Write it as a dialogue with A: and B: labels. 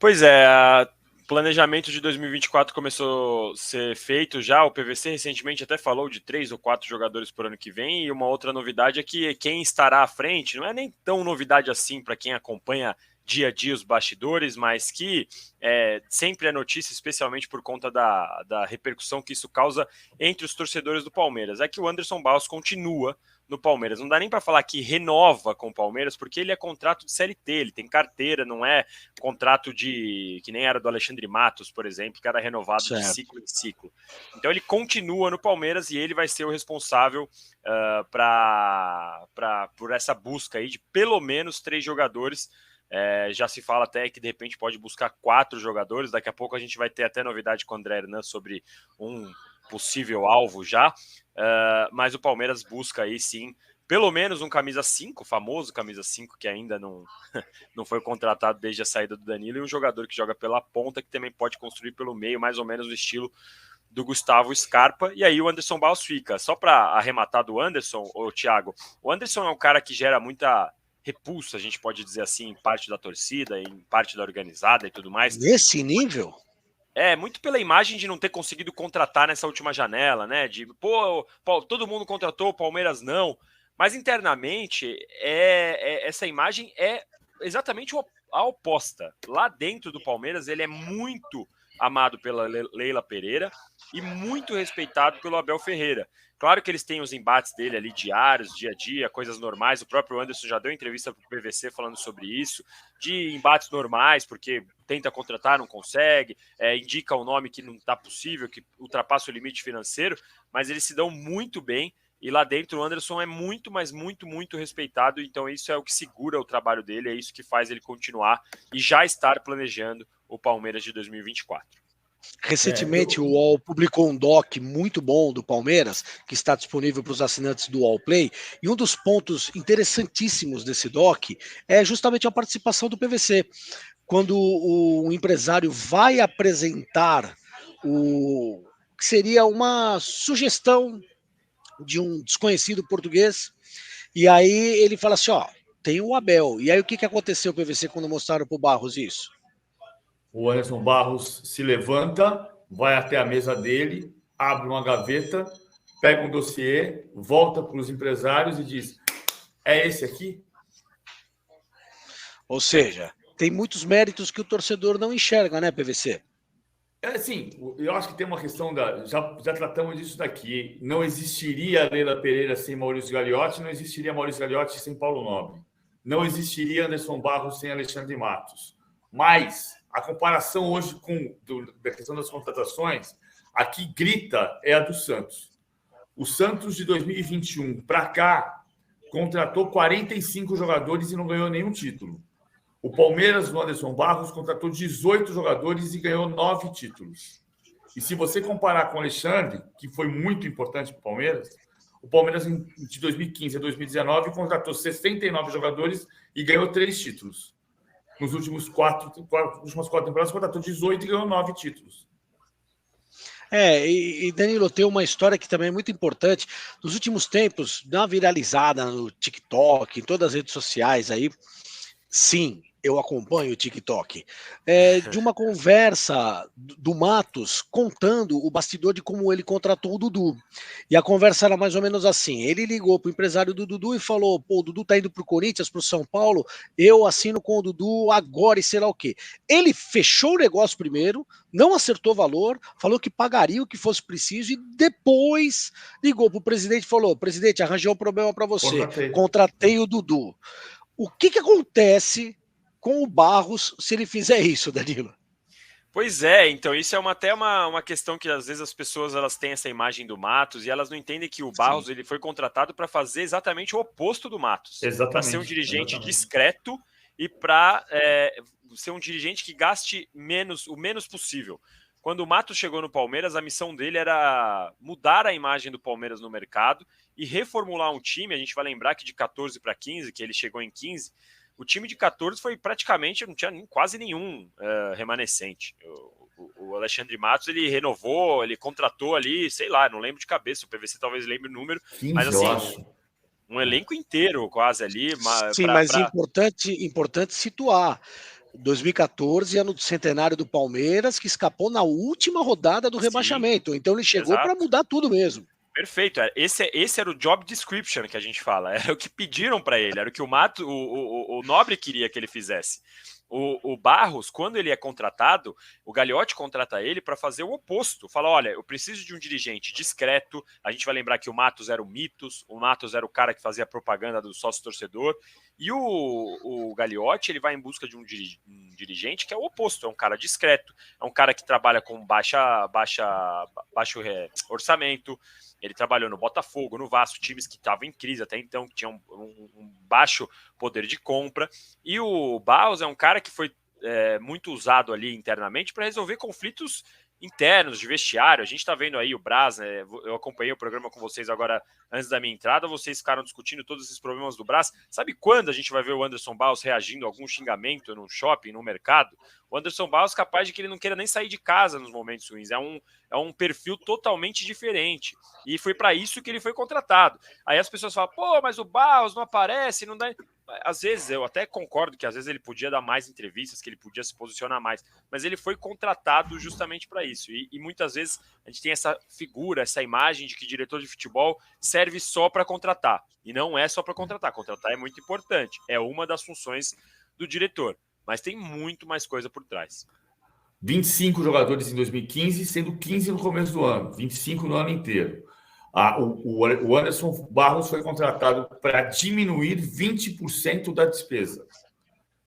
A: Pois é, o planejamento de 2024 começou a ser feito já. O PVC recentemente até falou de 3 ou 4 jogadores por ano que vem. E uma outra novidade é que quem estará à frente não é nem tão novidade assim para quem acompanha dia a dia os bastidores, mas que sempre é notícia, especialmente por conta da repercussão que isso causa entre os torcedores do Palmeiras. É que o Anderson Barros continua no Palmeiras. Não dá nem para falar que renova com o Palmeiras, porque ele é contrato de CLT, ele tem carteira, não é contrato de que nem era do Alexandre Matos, por exemplo, que era renovado de ciclo em ciclo. Então ele continua no Palmeiras e ele vai ser o responsável por essa busca aí de pelo menos 3 jogadores. Já se fala até que de repente pode buscar 4 jogadores. Daqui a pouco a gente vai ter até novidade com o André Hernan sobre um possível alvo já. Mas o Palmeiras busca aí sim pelo menos um camisa 5, famoso camisa 5, que ainda não foi contratado desde a saída do Danilo, e um jogador que joga pela ponta, que também pode construir pelo meio, mais ou menos no estilo do Gustavo Scarpa. E aí o Anderson Barros fica. Só para arrematar do Anderson, Thiago, o Anderson é um cara que gera muita repulsa, a gente pode dizer assim, em parte da torcida, em parte da organizada e tudo mais.
B: Nesse nível?
A: Muito pela imagem de não ter conseguido contratar nessa última janela, né? De, todo mundo contratou, o Palmeiras não. Mas internamente, essa imagem é exatamente a oposta. Lá dentro do Palmeiras, ele é muito amado pela Leila Pereira e muito respeitado pelo Abel Ferreira. Claro que eles têm os embates dele ali diários, dia a dia, coisas normais. O próprio Anderson já deu entrevista para o PVC falando sobre isso, de embates normais, porque tenta contratar, não consegue, indica um nome que não está possível, que ultrapassa o limite financeiro, mas eles se dão muito bem. E lá dentro o Anderson é muito, mas muito, muito respeitado. Então isso é o que segura o trabalho dele, é isso que faz ele continuar e já estar planejando o Palmeiras de 2024.
B: Recentemente o UOL publicou um doc muito bom do Palmeiras, que está disponível para os assinantes do UOL Play, e um dos pontos interessantíssimos desse doc é justamente a participação do PVC. Quando o empresário vai apresentar o que seria uma sugestão de um desconhecido português, e aí ele fala assim, ó, tem o Abel. E aí o que aconteceu, PVC, quando mostraram para o Barros isso?
C: O Anderson Barros se levanta, vai até a mesa dele, abre uma gaveta, pega um dossiê, volta para os empresários e diz, é esse aqui?
B: Ou seja, tem muitos méritos que o torcedor não enxerga, né, PVC?
C: Sim, eu acho que tem uma questão já tratamos disso daqui. Não existiria Leila Pereira sem Maurício Gagliotti, não existiria Maurício Gagliotti sem Paulo Nobre. Não existiria Anderson Barros sem Alexandre Matos. Mas a comparação hoje da questão das contratações, aqui grita é a do Santos. O Santos de 2021 para cá contratou 45 jogadores e não ganhou nenhum título. O Palmeiras, do Anderson Barros, contratou 18 jogadores e ganhou 9 títulos. E se você comparar com o Alexandre, que foi muito importante para o Palmeiras, de 2015 a 2019, contratou 69 jogadores e ganhou 3 títulos. Nos últimas 4 temporadas, contratou 18 e ganhou 9 títulos.
B: E Danilo, tem uma história que também é muito importante. Nos últimos tempos, dá uma viralizada no TikTok, em todas as redes sociais aí. Sim, eu acompanho o TikTok, de uma conversa do Matos contando o bastidor de como ele contratou o Dudu. E a conversa era mais ou menos assim, ele ligou para o empresário do Dudu e falou, pô, o Dudu tá indo para o Corinthians, para o São Paulo, eu assino com o Dudu agora e sei lá o quê. Ele fechou o negócio primeiro, não acertou valor, falou que pagaria o que fosse preciso e depois ligou para o presidente e falou, presidente, arranjei um problema para você, contratei o Dudu. O que acontece com o Barros se ele fizer isso, Danilo?
A: Pois é, então isso é até uma questão que às vezes as pessoas elas têm essa imagem do Matos e elas não entendem que o Barros ele foi contratado para fazer exatamente o oposto do Matos. Para ser um dirigente discreto e para ser um dirigente que gaste o menos possível. Quando o Matos chegou no Palmeiras, a missão dele era mudar a imagem do Palmeiras no mercado e reformular um time. A gente vai lembrar que de 14 para 15, que ele chegou em 15, o time de 14 foi praticamente, não tinha quase nenhum remanescente. O Alexandre Matos, ele renovou, ele contratou ali, sei lá, não lembro de cabeça, o PVC talvez lembre o número,
C: 15,
A: mas assim, um elenco inteiro quase ali.
B: Sim, mas importante situar. 2014, ano do centenário do Palmeiras, que escapou na última rodada do rebaixamento. Então ele chegou para mudar tudo mesmo.
A: Perfeito. Esse era o job description que a gente fala. Era o que pediram para ele, era o que o Nobre queria que ele fizesse. O Barros, quando ele é contratado, o Gagliotti contrata ele para fazer o oposto. Fala, olha, eu preciso de um dirigente discreto. A gente vai lembrar que o Matos era o Mitos, o Matos era o cara que fazia propaganda do sócio-torcedor. E o Gagliotti, ele vai em busca de um dirigente que é o oposto, é um cara discreto, é um cara que trabalha com baixo orçamento. Ele trabalhou no Botafogo, no Vasco, times que estavam em crise até então, que tinham um baixo poder de compra. E o Barros é um cara que foi muito usado ali internamente para resolver conflitos internos de vestiário. A gente está vendo aí o Braz, né? Eu acompanhei o programa com vocês agora antes da minha entrada, vocês ficaram discutindo todos esses problemas do Braz. Sabe quando a gente vai ver o Anderson Barros reagindo a algum xingamento no shopping, no mercado? O Anderson Barros é capaz de que ele não queira nem sair de casa nos momentos ruins. É um perfil totalmente diferente. E foi para isso que ele foi contratado. Aí as pessoas falam, pô, mas o Barros não aparece, não dá... Às vezes, eu até concordo que às vezes ele podia dar mais entrevistas, que ele podia se posicionar mais, mas ele foi contratado justamente para isso. E muitas vezes a gente tem essa figura, essa imagem de que diretor de futebol serve só para contratar. E não é só para contratar. Contratar é muito importante. É uma das funções do diretor. Mas tem muito mais coisa por trás.
C: 25 jogadores em 2015, sendo 15 no começo do ano, 25 no ano inteiro. O Anderson Barros foi contratado para diminuir 20% da despesa.